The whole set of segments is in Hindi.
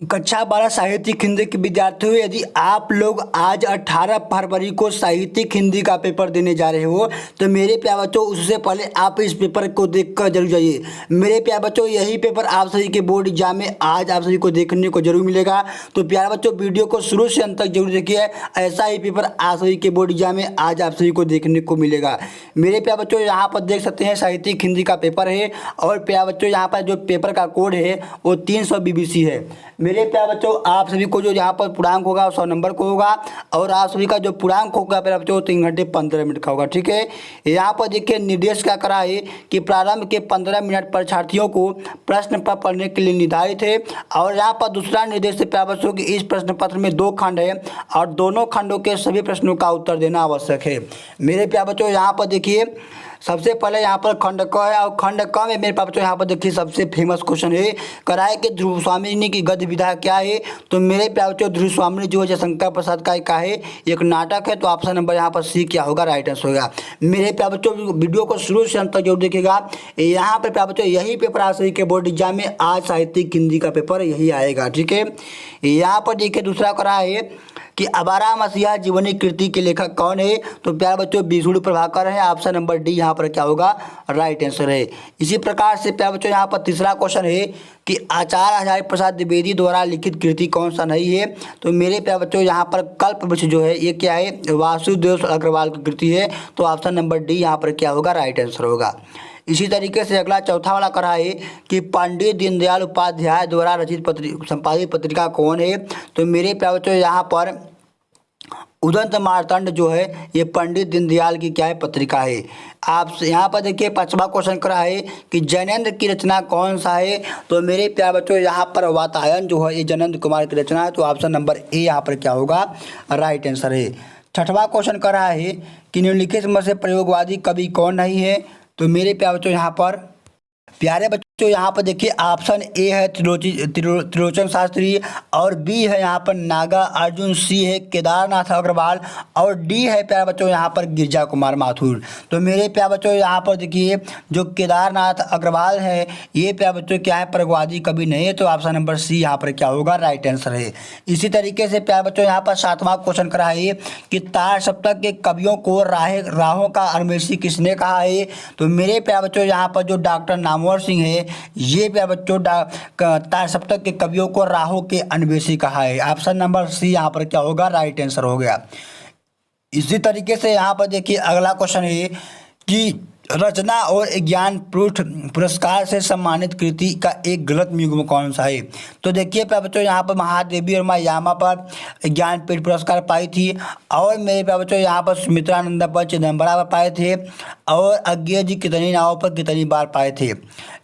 कक्षा 12 साहित्यिक हिंदी के विद्यार्थियों, यदि आप लोग आज 18 फरवरी को साहित्यिक हिंदी का पेपर देने जा रहे हो तो मेरे प्यारे बच्चों उससे पहले आप इस पेपर को देखकर जरूर जाइए। मेरे प्यारे बच्चों यही पेपर आप सभी के बोर्ड एग्जाम में आज आप सभी को देखने को जरूर मिलेगा। तो प्यारे बच्चों वीडियो को शुरू से अंत तक जरूर देखिए, ऐसा ही पेपर आप सभी के बोर्ड एग्जाम में आज आप सभी को देखने को मिलेगा। मेरे प्यारे बच्चों यहाँ पर देख सकते हैं साहित्यिक हिंदी का पेपर है और प्यारे बच्चों यहाँ पर जो पेपर का कोड है वो 300 BBC है। मेरे प्यारे बच्चों आप सभी को जो यहाँ पर पूर्णांक होगा 100 नंबर को होगा और आप सभी का जो पूर्णांक होगा प्यारे बच्चों 3 घंटे 15 मिनट का होगा। ठीक है, यहाँ पर देखिए निर्देश क्या करा है कि प्रारंभ के 15 मिनट परीक्षार्थियों को प्रश्न पत्र पढ़ने के लिए निर्धारित है। और यहाँ पर दूसरा निर्देश है प्यारे बच्चों कि इस प्रश्न पत्र में 2 खंड है और दोनों खंडों के सभी प्रश्नों का उत्तर देना आवश्यक है। मेरे प्यारे बच्चों यहाँ पर देखिए सबसे पहले यहाँ पर खंड क है और खंड क में मेरे पास यहाँ पर देखिए सबसे फेमस क्वेश्चन है कराए कि ध्रुव स्वामी की गद्य विधा क्या है। तो मेरे प्यारे बच्चों ध्रुव स्वामी जो है जयशंकर प्रसाद का है, एक नाटक है। तो ऑप्शन नंबर यहाँ पर सी क्या होगा, राइट आंसर होगा। मेरे प्यारे बच्चों वीडियो को शुरू से अंत तक जरूर देखिएगा। यहाँ पर प्यारे बच्चों यही पेपर आप सभी के बोर्ड एग्जाम में आज साहित्यिक हिंदी का पेपर यही आएगा। ठीक है, यहाँ पर देखिए दूसरा करा है कि अबारा मसीहा जीवनी कृति के लेखक कौन है। तो प्यारे बच्चों विष्णु प्रभाकर है, ऑप्शन नंबर डी यहाँ पर क्या होगा, राइट आंसर है। इसी प्रकार से प्यारे बच्चों यहाँ पर तीसरा क्वेश्चन है कि आचार्य हजारी प्रसाद द्विवेदी द्वारा लिखित कृति कौन सा नहीं है। तो मेरे प्यारे बच्चों यहाँ पर कल्पवृक्ष जो है ये क्या है, वासुदेव अग्रवाल की कृति है। तो ऑप्शन नंबर डी यहाँ पर क्या होगा, राइट आंसर होगा। इसी तरीके से अगला चौथा वाला करा है कि पंडित दीनदयाल उपाध्याय द्वारा रचित संपादित पत्रिका कौन है। तो मेरे प्यारे बच्चों यहाँ पर उदंत मार्तंड जो है ये पंडित दीनदयाल की क्या है, पत्रिका है। आप यहाँ पर देखिए पांचवा क्वेश्चन करा है कि जैनेन्द्र की रचना कौन सा है। तो मेरे प्यारे बच्चों यहाँ पर वातायन जो है ये जैनेन्द्र कुमार की रचना है। तो ऑप्शन नंबर ए यहाँ पर क्या होगा, राइट आंसर है। छठवां क्वेश्चन करा है कि निम्नलिखित में से प्रयोगवादी कवि कौन नहीं है। तो मेरे प्यारे बच्चों यहाँ पर यहाँ पर देखिए ऑप्शन ए है त्रिलोचन शास्त्री और बी है यहाँ पर नागा अर्जुन, सी है केदारनाथ अग्रवाल और डी है प्यारे बच्चों यहाँ पर गिरजा कुमार माथुर। तो मेरे प्यारे बच्चों यहाँ पर देखिए जो केदारनाथ अग्रवाल है ये प्यारे बच्चों क्या है, प्रगवादी कवि नहीं है। तो ऑप्शन नंबर सी यहाँ पर क्या होगा, राइट आंसर है। इसी तरीके से प्यारे बच्चों यहाँ पर सातवां क्वेश्चन करा है कि तार सप्तक के कवियों को राहों का अन्वेषी किसने कहा है। तो मेरे प्यारे बच्चों यहाँ पर जो डॉक्टर नामवर सिंह है ये प्यारे बच्चों तार सप्तक के कवियों को राहों के अन्वेषी कहा है। ऑप्शन नंबर सी यहाँ पर क्या होगा, राइट आंसर हो गया। इसी तरीके से यहाँ पर देखिए अगला क्वेश्चन है कि रचना और ज्ञान पुरस्कार से सम्मानित कृति का एक गलत युग्म कौन सा है। तो देखिए प्यारे बच्चों यहाँ पर महादेवी और मायामा पर ज्ञानपीठ पुरस्कार पाई थी और मेरे प्यारे बच्चों यहाँ पर सुमित्रानंद पर चिदम्बरा पर पाए थे और अज्ञेय जी कितनी नावों पर कितनी बार पाए थे।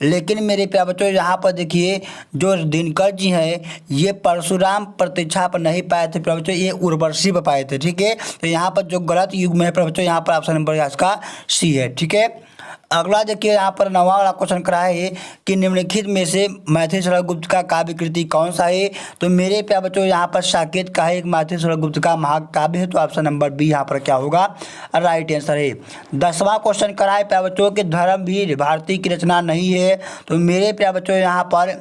लेकिन मेरे प्यारे बच्चों यहाँ पर देखिए जो दिनकर जी हैं ये परशुराम प्रतीक्षा पर नहीं पाए थे प्यारे बच्चों, ये उर्वशी पर पाए थे। ठीक है, तो यहाँ पर जो गलत युग्म है प्यारे बच्चों यहाँ पर ऑप्शन नंबर इसका सी है। ठीक है, अगला देखिए यहाँ पर 9वां वाला क्वेश्चन करा है कि निम्नलिखित में से मैथिली शरद गुप्त का काव्य कृति कौन सा है। तो मेरे प्यारे बच्चों यहाँ पर साकेत का है एक मैथिली शरद गुप्त का महाकाव्य है। तो ऑप्शन नंबर बी यहाँ पर क्या होगा, राइट आंसर है। 10वां क्वेश्चन करा है प्यारे बच्चों कि धर्मवीर भारती की रचना नहीं है। तो मेरे प्यारे बच्चों यहाँ पर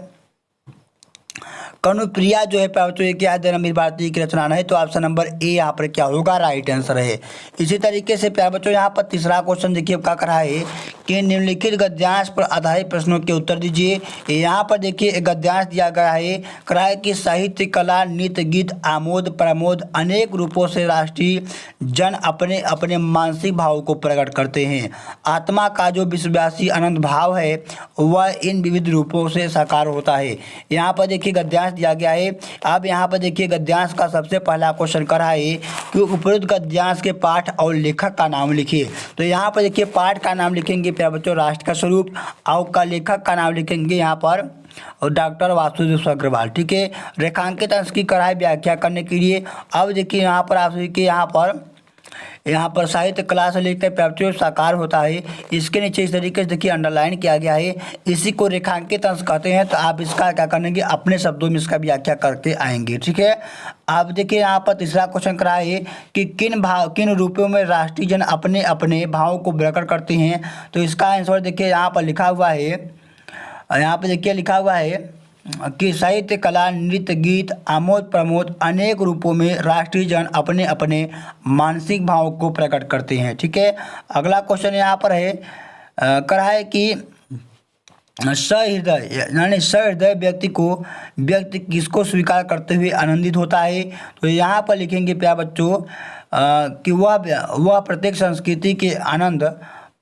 कनुप्रिया जो है प्यारे बच्चों ये क्या है, धर्मवीर भारती की रचना नहीं। तो ऑप्शन नंबर ए यहाँ पर क्या होगा, राइट आंसर है। इसी तरीके से प्यारे बच्चों यहाँ पर तीसरा क्वेश्चन देखिए क्या करा है कि निम्नलिखित गद्यांश पर आधारित प्रश्नों के उत्तर दीजिए। यहाँ पर देखिए एक गद्यांश दिया गया है करा है कि साहित्य कला नृत्य गीत आमोद प्रमोद अनेक रूपों से राष्ट्रीय जन अपने अपने मानसिक भाव को प्रकट करते हैं। आत्मा का जो विश्वव्यासी अनंत भाव है वह इन विविध रूपों से साकार होता है। यहाँ पर देखिए गद्यांश दिया गया है। अब यहाँ पर देखिए गद्यांश का सबसे पहला क्वेश्चन करा है कि उपरोक्त गद्यांश के पाठ और लेखक का नाम लिखिए। तो यहाँ पर देखिए पाठ का नाम लिखेंगे प्यारे बच्चों राष्ट्र का स्वरूप और का लेखक का नाम लिखेंगे यहाँ पर और डॉक्टर वासुदेव अग्रवाल। ठीक है, रेखांकित अंश की कढ़ाई व्याख्या करने के लिए अब देखिए यहाँ पर आप सभी के यहाँ पर साहित्य कला से लेकर प्राप्तियों साकार होता है। इसके नीचे इस तरीके से देखिए अंडरलाइन किया गया है, इसी को रेखांकित अंश कहते हैं। तो आप इसका क्या करेंगे, अपने शब्दों में इसका व्याख्या करते आएंगे। ठीक है, आप देखिए यहाँ पर तीसरा क्वेश्चन करा है कि किन रूपों में राष्ट्रीय जन अपने अपने भावों को प्रकट करते हैं। तो इसका आंसर देखिए यहाँ पर लिखा हुआ है, यहाँ पर देखिए लिखा हुआ है कि साहित्य, कला, नृत्य, गीत, आमोद प्रमोद अनेक रूपों में राष्ट्रीय जन अपने अपने मानसिक भावों को प्रकट करते हैं। ठीक है, अगला क्वेश्चन यहाँ पर है करा है कि सहृदय यानी सहृदय व्यक्ति किसको स्वीकार करते हुए आनंदित होता है। तो यहाँ पर लिखेंगे प्यारे बच्चों कि वह प्रत्येक संस्कृति के आनंद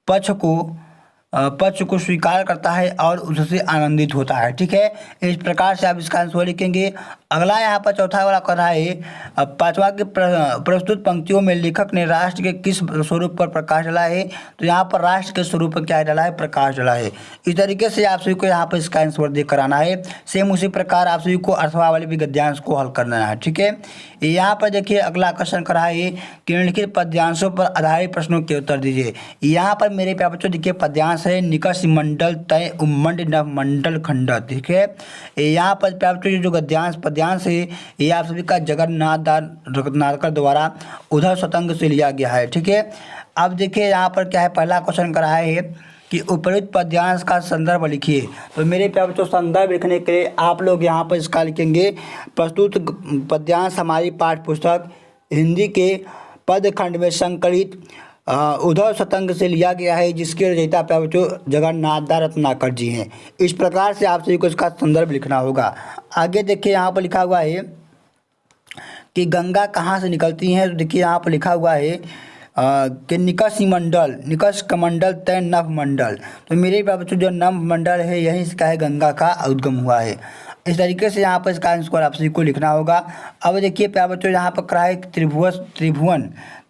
पक्ष को स्वीकार करता है और उससे आनंदित होता है। ठीक है, इस प्रकार से आप इसका आंसर लिखेंगे। अगला यहाँ पर चौथा वाला कर रहा है पांचवा की प्रस्तुत पंक्तियों में लेखक ने राष्ट्र के किस स्वरूप पर प्रकाश डाला है। तो यहाँ पर राष्ट्र के स्वरूप पर क्या डाला है, प्रकाश डाला है। इस तरीके से आप सभी को यहाँ पर इसका आंसर देकर आना है। सेम उसी प्रकार आप सभी को अर्थवाले भी गद्यांश को हल करना है। ठीक है, यहाँ पर देखिए अगला क्वेश्चन कर रहा है कि निम्नलिखित पद्यांशों पर आधारित प्रश्नों के उत्तर दीजिए। यहाँ पर मेरे प्यारे बच्चों देखिए पद्यांश है निकष मंडल तय उम्मंड नव मंडल खंड। ठीक है, यहाँ पर प्यारे बच्चों जो पद्यांश है ये आप सभी का जगन्नाथ रत्नाकर द्वारा उधर सतंग से लिया गया है। ठीक है, अब देखिए यहाँ पर क्या है, पहला क्वेश्चन कर रहा है कि उपयुक्त पद्यांश का संदर्भ लिखिए। तो मेरे प्यारे बच्चों संदर्भ लिखने के लिए आप लोग यहाँ पर इसका लिखेंगे प्रस्तुत पद्यांश हमारी पाठ्य पुस्तक हिंदी के पदखंड में संकलित उद्धव सतंग से लिया गया है, जिसके रचयिता प्यारे बच्चों जगन्नाथ रत्नाकर जी हैं। इस प्रकार से आप सभी को इसका संदर्भ लिखना होगा। आगे देखिए यहाँ पर लिखा हुआ है कि गंगा कहाँ से निकलती हैं। तो देखिए यहाँ पर लिखा हुआ है कि निकष कमंडल तय नभ मंडल। तो मेरे प्यारे बच्चों जो नभ मंडल है यही इसका है गंगा का उद्गम हुआ है। इस तरीके से यहाँ पर इसका आंसर आप सभी को लिखना होगा। अब देखिए प्यारे बच्चों यहाँ पर करा है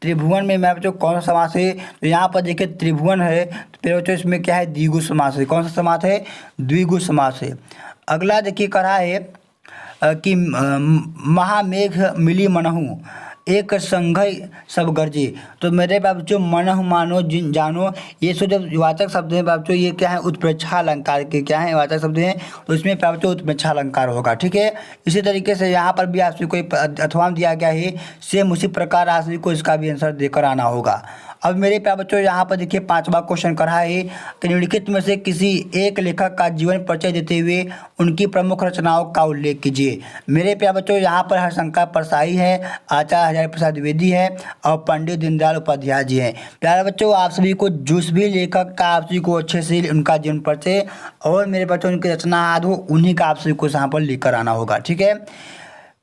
त्रिभुवन में मेरे बच्चों कौन सा समास है। तो यहाँ पर देखिए त्रिभुवन है तो प्यारे बच्चों इसमें क्या है, द्विगु समास है। कौन सा समास है, द्विगु समास है। अगला देखिए करा है कि महामेघ मिली मनहु एक संघई सब गरजे। तो मेरे बच्चों मनहु मानो जिन जानो ये सो जब वाचक शब्द हैं बच्चों ये क्या है, उत्प्रेक्षा अलंकार के क्या है वाचक शब्द हैं। तो इसमें बच्चों उत्प्रेक्षा अलंकार होगा। ठीक है, इसी तरीके से यहाँ पर भी आप सभी को अथवा दिया गया है, सेम उसी प्रकार आप सभी को इसका भी आंसर देकर आना होगा। अब मेरे प्यारे बच्चों यहाँ पर देखिए पांचवा क्वेश्चन कर रहा है कि निम्नलिखित में से किसी एक लेखक का जीवन परिचय देते हुए उनकी प्रमुख रचनाओं का उल्लेख कीजिए। मेरे प्यारे बच्चों यहाँ पर हरिशंकर परसाई है, आचार्य हजारी प्रसाद द्विवेदी है और पंडित दीनदयाल उपाध्याय जी हैं। प्यारे बच्चों आप सभी को जिस भी लेखक का आप सभी को अच्छे से उनका जीवन परिचय और मेरे बच्चों उनकी रचना याद हो उन्हीं का आप सभी को यहाँ पर लेकर आना होगा। ठीक है,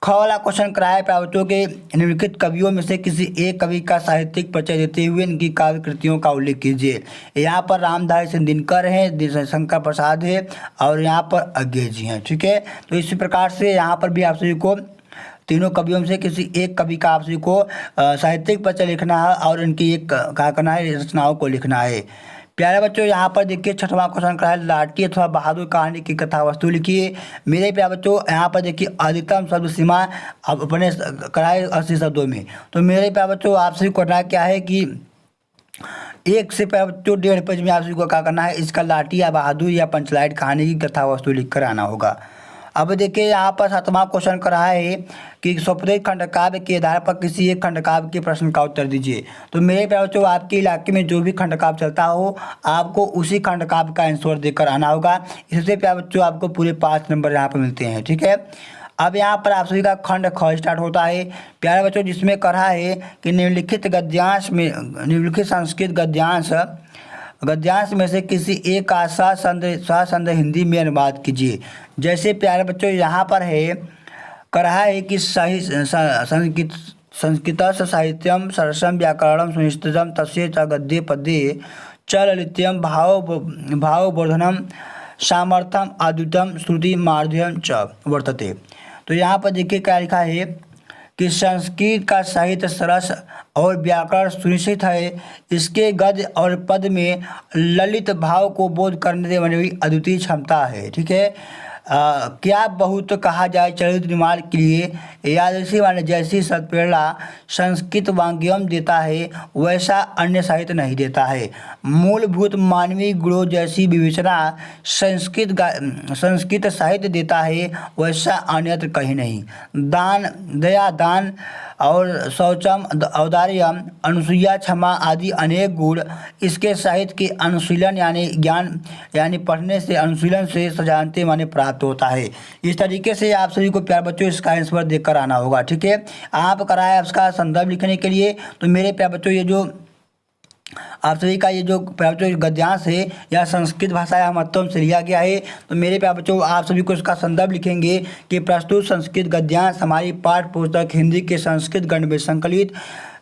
ख वाला क्वेश्चन कराया प्यारे बच्चों के निम्नलिखित कवियों में से किसी एक कवि का साहित्यिक परिचय देते हुए इनकी काव्य कृतियों का उल्लेख कीजिए। यहाँ पर रामधारी सिंह दिनकर हैं, शंकर प्रसाद है और यहाँ पर अज्ञे जी हैं। ठीक है, तो इसी प्रकार से यहाँ पर भी आप सभी को तीनों कवियों में से किसी एक कवि का आप सभी को साहित्यिक परिचय लिखना है और इनकी एक क्या करना है, रचनाओं को लिखना है। प्यारे बच्चों यहाँ पर देखिए छठवां क्वेश्चन करा है लाठी अथवा बहादुर कहानी की कथा वस्तु लिखिए। मेरे प्यारे बच्चों यहाँ पर देखिए अधिकतम शब्द सीमा अब अपने कराए 80 शब्दों में। तो मेरे प्यारे बच्चों आप सभी को करना क्या है कि एक से प्यारे बच्चों 1.5 पेज में आप सभी को क्या करना है, इसका लाठी या बहादुर या पंचलाइट कहानी की कथा वस्तु लिख कर आना होगा। अब देखिए यहाँ पर 7वां क्वेश्चन कर रहा है कि स्वप्रतिष्ठित खंडकाव्य के आधार पर किसी एक खंडकाव्य के प्रश्न का उत्तर दीजिए। तो मेरे प्यारे बच्चों आपके इलाके में जो भी खंडकाव्य चलता हो आपको उसी खंडकाव्य का आंसर देकर आना होगा। इससे प्यारे बच्चों आपको पूरे 5 नंबर यहाँ पर मिलते हैं। ठीक है, अब यहाँ पर आप सभी का खंड ख स्टार्ट होता है प्यारे बच्चों, जिसमें कहा है कि निम्नलिखित संस्कृत गद्यांश में से किसी एक का ससंद हिंदी में अनुवाद कीजिए। जैसे प्यारे बच्चों यहाँ पर है कहा है कि संस्कृत साहित्यम सरसम व्याकरणम सुनिश्चितम तस्य च गद्ये पद्ये च ललित्यम भाववर्धनम सामर्थ्यम अद्भुतम श्रुति माधुर्यम च वर्तते। तो यहाँ पर देखिए क्या लिखा है कि संस्कृत का साहित्य सरस और व्याकरण सुनिश्चित है, इसके गद्य और पद में ललित भाव को बोध करने वाली हुई अद्वितीय क्षमता है। ठीक है, क्या बहुत कहा जाए चरित्र निर्माण के लिए यादृशी वाले जैसी सत्प्रेरणा संस्कृत वाग्यम देता है वैसा अन्य साहित्य नहीं देता है। मूलभूत मानवीय गुणों जैसी विवेचना संस्कृत साहित्य देता है वैसा अन्यत्र कहीं नहीं। दान दया दान और शौचम औदार्यम अनुसूया क्षमा आदि अनेक गुण इसके साहित्य के अनुशीलन यानी ज्ञान यानी पढ़ने से अनुशीलन से सजानते माने प्राप्त प्राप्त होता है। इस तरीके से आप सभी को प्यारे बच्चों इसका आंसर देखकर आना होगा। ठीक है, आप कराए इसका संदर्भ लिखने के लिए। तो मेरे प्यारे बच्चों ये जो आप सभी का ये जो प्यारे बच्चों गद्यांश है या संस्कृत भाषा या महत्व से लिया गया है। तो मेरे प्यारे बच्चों आप सभी को इसका संदर्भ लिखेंगे कि प्रस्तुत संस्कृत गद्यांश हमारी पाठ्य पुस्तक हिंदी के संस्कृत गण में संकलित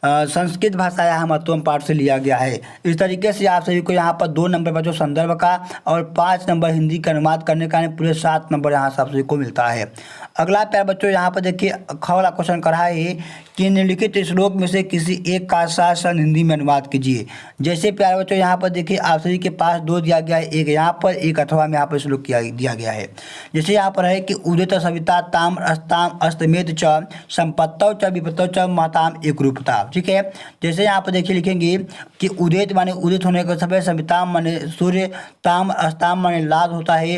संस्कृत भाषा या महत्वपूर्ण पाठ से लिया गया है। इस तरीके से आप सभी को यहाँ पर 2 नंबर बच्चों संदर्भ का और 5 नंबर हिंदी का अनुवाद करने का पूरे 7 नंबर यहाँ से आप सभी को मिलता है। अगला प्यारे बच्चों यहाँ पर देखिए ख वाला क्वेश्चन करा है कि निम्नलिखित श्लोक में से किसी एक का शासन हिंदी में अनुवाद कीजिए। जैसे प्यारे बच्चों यहाँ पर देखिए आप सभी के पास 2 दिया गया है, एक यहाँ पर एक अथवा में यहाँ पर श्लोक दिया गया है। जैसे यहाँ पर है कि उदित सविता ताम अस्ताम अस्तमेत च संपत्तौ च विपत्तौ च महताम एक रूपता। ठीक है, जैसे यहाँ पर देखिए लिखेंगे कि उदित माने उदित होने का समय, सविताम माने सूर्य, ताम अस्ताम माने लाभ होता है,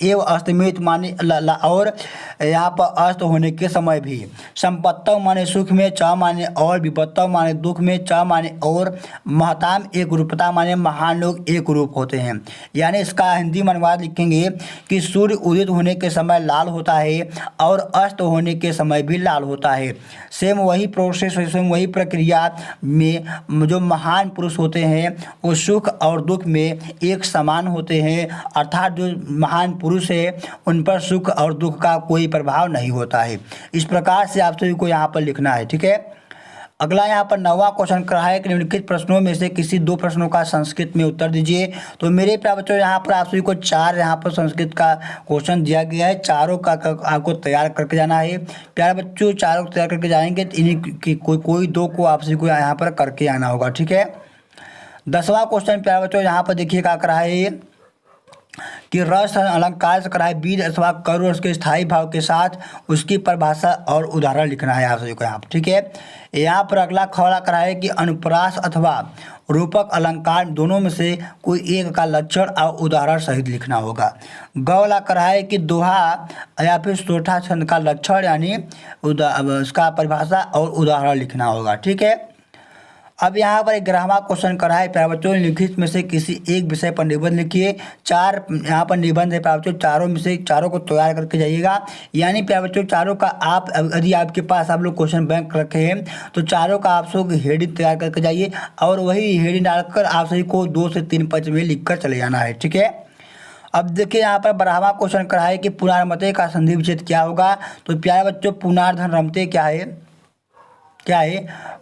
एवं अस्तमित माने और यहाँ पर अस्त होने के समय भी, संपत्तौ माने सुख में, च माने और, विपत्तौ माने दुख में, च माने और, महताम एक रूपता माने महान लोग एक रूप होते हैं। यानी इसका हिंदी में अनुवाद लिखेंगे कि सूर्य उदित होने के समय लाल होता है और अस्त होने के समय भी लाल होता है। सेम वही प्रोसेस, सेम वही प्रक्रिया में जो महान पुरुष होते हैं वो सुख और दुख में एक समान होते हैं, अर्थात जो महान पुरुष है उन पर सुख और दुख का कोई प्रभाव नहीं होता है। इस प्रकार से आप सभी को यहाँ पर लिखना है। ठीक है, अगला यहाँ पर 9वां क्वेश्चन करा है कि निम्नलिखित प्रश्नों में से किसी 2 प्रश्नों का संस्कृत में उत्तर दीजिए। तो मेरे प्यारे बच्चों यहाँ पर आप सभी को 4 यहाँ पर संस्कृत का क्वेश्चन दिया गया है, चारों का आपको तैयार करके जाना है। प्यारे बच्चों चारों को तैयार करके जाएंगे तो इन्हीं की कोई 2 को आप सभी को यहाँ पर करके आना होगा। ठीक है, 10वां क्वेश्चन प्यारे बच्चों यहाँ पर देखिए क्या करा है कि रस अलंकार से कराए बीज अथवा कर उसके स्थायी भाव के साथ उसकी परिभाषा और उदाहरण लिखना है आप सभी को यहाँ पर। ठीक है, यहाँ पर अगला खड़ा कराए कि अनुप्रास अथवा रूपक अलंकार दोनों में से कोई एक का लक्षण और उदाहरण सहित लिखना होगा। गौला कराए कि दोहा या फिर चौथा छंद का लक्षण यानी उसका परिभाषा और उदाहरण लिखना होगा। ठीक है, अब यहाँ पर 11वां क्वेश्चन करा है प्यारे बच्चों निम्नलिखित में से किसी एक विषय पर निबंध लिखिए। 4 यहाँ पर निबंध है प्यारे बच्चों, चारों में से चारों को तैयार करके जाइएगा। यानी प्यारे बच्चों चारों का आप यदि आपके पास आप लोग क्वेश्चन बैंक रखे हैं तो चारों का आप लोग हेडिंग तैयार करके जाइए और वही हेडिंग डालकर आप सभी को 2 से 3 पेज में लिख कर चले जाना है। ठीक है, अब देखिए यहाँ पर 12वां क्वेश्चन करा है कि पुनर्रमते का संधि विच्छेद क्या होगा। तो प्यारे बच्चों पुनर्धन रमते क्या है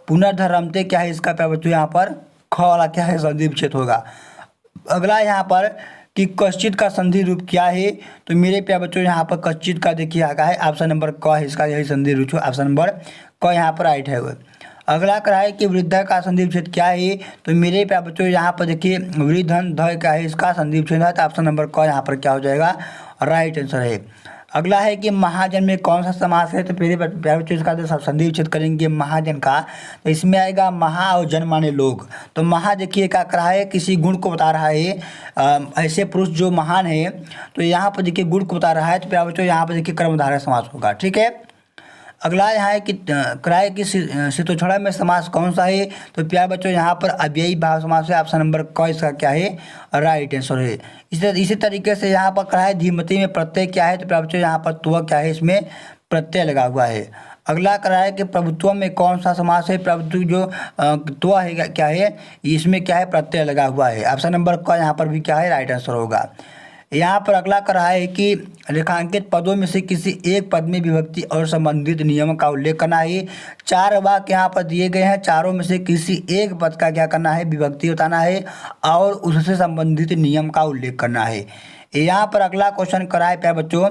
पुनर्धन रमते क्या है, इसका प्यारे बच्चों यहाँ पर ख वाला क्या है संधि विच्छेद होगा। अगला यहाँ पर कि कश्चित का संधि रूप क्या है। तो मेरे प्यारे बच्चों यहाँ पर कश्चित का देखिए आगा है ऑप्शन नंबर क है, इसका यही संधि रूप है, ऑप्शन नंबर क यहाँ पर राइट है। अगला करा है कि वृद्ध का संधि विच्छेद क्या है। तो मेरे प्यारे बच्चों यहाँ पर देखिए वृद्धन ध क्या है, इसका संधि विच्छेद है, तो ऑप्शन नंबर क यहाँ पर क्या हो जाएगा, राइट आंसर है। अगला है कि महाजन में कौन सा समास है। तो प्यारे बच्चों इसका जो संधि विच्छेद करेंगे महाजन का, तो इसमें आएगा महा और जन माने लोग। तो महा देखिए क्या कर रहा है, किसी गुण को बता रहा है, ऐसे पुरुष जो महान है, तो यहाँ पर देखिए गुण को बता रहा है। तो प्यारे बच्चों यहाँ पर देखिए कर्मधारय समास होगा। ठीक है, अगला यहाँ है कि क्राय की शीतोछड़ा में समास कौन सा है। तो प्यारे बच्चों यहाँ पर अव्ययी भाव समास है, ऑप्शन नंबर क इसका क्या है, राइट आंसर है। इसी तरीके से यहाँ पर क्राय धीमती में प्रत्यय क्या है। तो प्यारे बच्चों यहाँ पर त्व क्या है, इसमें प्रत्यय लगा हुआ है। अगला कराए कि प्रभुत्व में कौन सा समास है। प्रभुत्व जो त्व है क्या है, इसमें क्या है, प्रत्यय लगा हुआ है, ऑप्शन नंबर क यहाँ पर भी क्या है, राइट आंसर होगा। यहाँ पर अगला करा है कि रेखांकित पदों में से किसी एक पद में विभक्ति और संबंधित नियम का उल्लेख करना है। 4 वाक्य यहाँ पर दिए गए हैं, चारों में से किसी एक पद का क्या करना है, विभक्ति बताना है और उससे संबंधित नियम का उल्लेख करना है। यहाँ पर अगला क्वेश्चन करा है प्यारे बच्चों,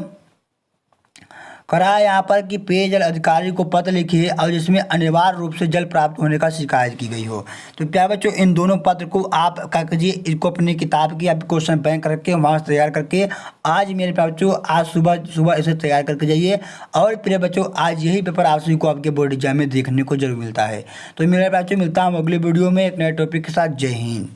करा है यहाँ पर कि पेयजल अधिकारी को पत्र लिखिए और जिसमें अनिवार्य रूप से जल प्राप्त होने का शिकायत की गई हो। तो प्यारे बच्चों इन दोनों पत्र को आप क्या कीजिए, इसको अपनी किताब की आप क्वेश्चन बैंक करके वहाँ से तैयार करके आज मेरे प्यारे बच्चों आज सुबह इसे तैयार करके जाइए। और प्यारे बच्चों आज यही पेपर आप सभी को आपके बोर्ड एग्जाम में देखने को जरूर मिलता है। तो मेरे प्यारे बच्चों मिलता हूँ अगले वीडियो में एक नए टॉपिक के साथ। जय हिंद।